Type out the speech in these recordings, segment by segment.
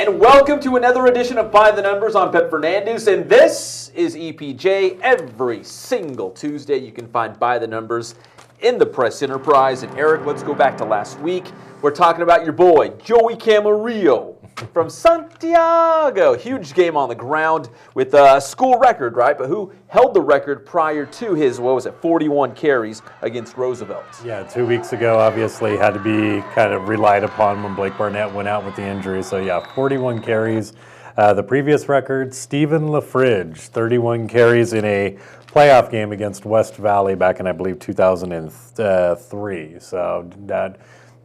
And welcome to another edition of By the Numbers. I'm Pep Fernandez, and this is EPJ. Every single Tuesday, you can find By the Numbers in the Press Enterprise. And Eric, let's go back to last week. We're talking about your boy, Joey Camarillo from Santiago. Huge game on the ground with a school record, right? But who held the record prior to his, 41 carries against Roosevelt? Yeah, 2 weeks ago, obviously, had to be kind of relied upon when Blake Barnett went out with the injury. So, yeah, 41 carries. The previous record, Stephen LaFridge, 31 carries in a playoff game against West Valley back in, I believe, 2003. So that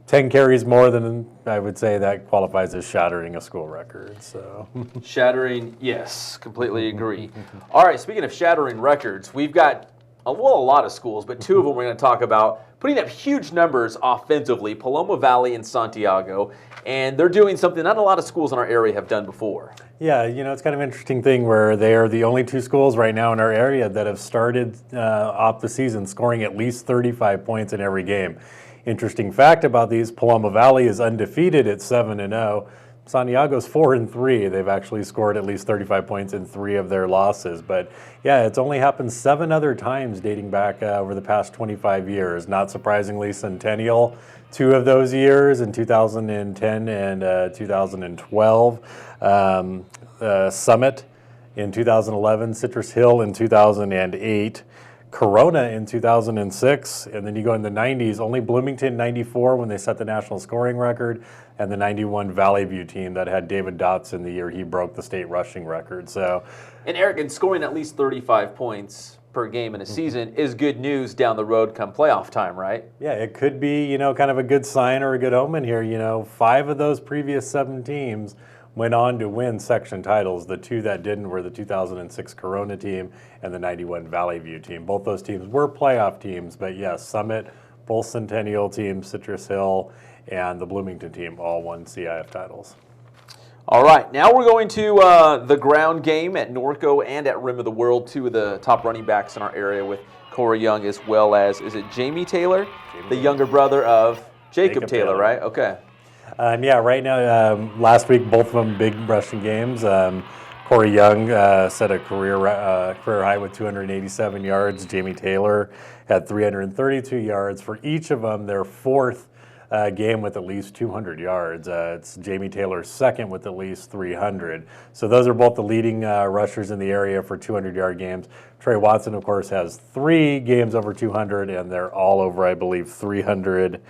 10 carries more than, I would say, that qualifies as shattering a school record. So shattering, yes, completely agree. All right, speaking of shattering records, we've got a lot of schools, but two of them we're going to talk about putting up huge numbers offensively, Paloma Valley and Santiago, and they're doing something not a lot of schools in our area have done before. Yeah, it's kind of an interesting thing where they are the only two schools right now in our area that have started off the season scoring at least 35 points in every game. Interesting fact about these, Paloma Valley is undefeated at 7-0. Santiago's 4-3. They've actually scored at least 35 points in 3 of their losses. But yeah, it's only happened 7 other times dating back over the past 25 years. Not surprisingly, Centennial, 2 of those years in 2010 and 2012. Summit in 2011, Citrus Hill in 2008. Corona in 2006, and then you go in the 90s, only Bloomington 94 when they set the national scoring record, and the 91 Valley View team that had David Dotson the year he broke the state rushing record. So, and Eric, and scoring at least 35 points per game in a season is good news down the road come playoff time, right? Yeah, it could be, kind of a good sign or a good omen here. 5 of those previous 7 teams went on to win section titles. The 2 that didn't were the 2006 Corona team and the 91 Valley View team. Both those teams were playoff teams, but yes, Summit, both Centennial teams, Citrus Hill, and the Bloomington team all won CIF titles. All right, now we're going to the ground game at Norco and at Rim of the World, 2 of the top running backs in our area with Cory Young as well as, is it Jamie Taylor? The younger brother of Jacob Taylor, right? Okay. Yeah, right now, last week, both of them big rushing games. Cory Young set a career high with 287 yards. Jamie Taylor had 332 yards. For each of them, their 4th game with at least 200 yards. It's Jamie Taylor's 2nd with at least 300. So those are both the leading rushers in the area for 200-yard games. Trey Watson, of course, has 3 games over 200, and they're all over, I believe, 300.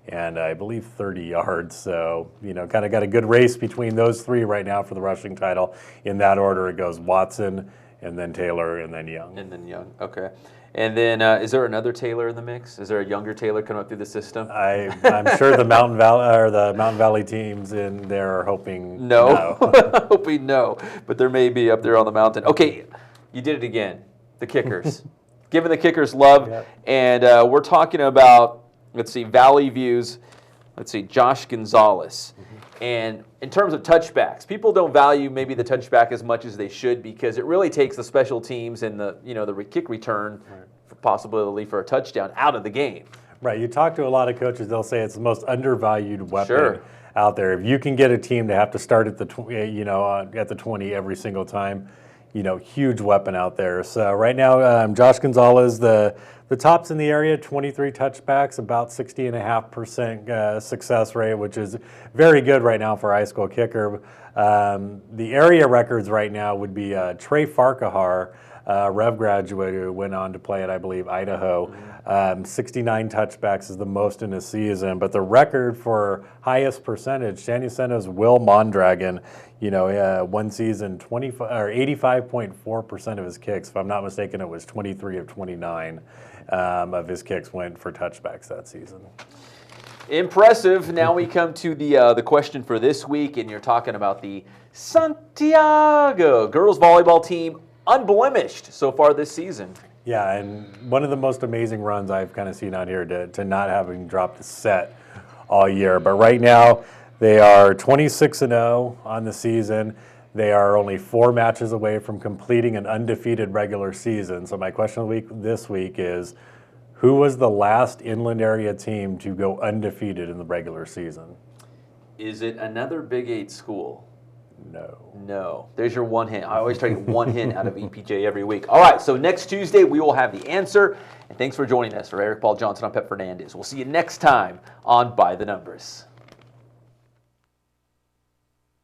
And I believe 30 yards. So, kind of got a good race between those 3 right now for the rushing title. In that order, it goes Watson, and then Taylor, and then Young. And then Young, okay. And then is there another Taylor in the mix? Is there a younger Taylor coming up through the system? I'm sure the Mountain Valley teams in there are hoping no. Hoping no, but there may be up there on the mountain. Okay, you did it again. The kickers. Giving the kickers love. Yep. And we're talking about, let's see, Valley View's, Josh Gonzalez. And in terms of touchbacks, people don't value maybe the touchback as much as they should because it really takes the special teams and the kick return for possibility for a touchdown out of the game. Right. You talk to a lot of coaches, they'll say it's the most undervalued weapon out there. If you can get a team to have to start at the 20 every single time, huge weapon out there. So right now, Josh Gonzalez, the tops in the area, 23 touchbacks, about 60.5% success rate, which is very good right now for a high school kicker. The area records right now would be Trey Farquhar, Rev graduate who went on to play at, I believe, Idaho. 69 touchbacks is the most in a season, but the record for highest percentage, San Jacinto's Will Mondragon, one season, 85.4% of his kicks. If I'm not mistaken, it was 23 of 29 of his kicks went for touchbacks that season. Impressive. Now we come to the question for this week, and you're talking about the Santiago girls volleyball team, unblemished so far this season. Yeah, and one of the most amazing runs I've kind of seen out here to not having dropped a set all year. But right now, they are 26-0 on the season. They are only 4 matches away from completing an undefeated regular season. So my question this week is, who was the last inland area team to go undefeated in the regular season? Is it another Big 8 school? No. There's your one hint. I always try to get one hint out of EPJ every week. All right, so next Tuesday we will have the answer. And thanks for joining us. For Eric Paul Johnson, I'm Pep Fernandez. We'll see you next time on By the Numbers.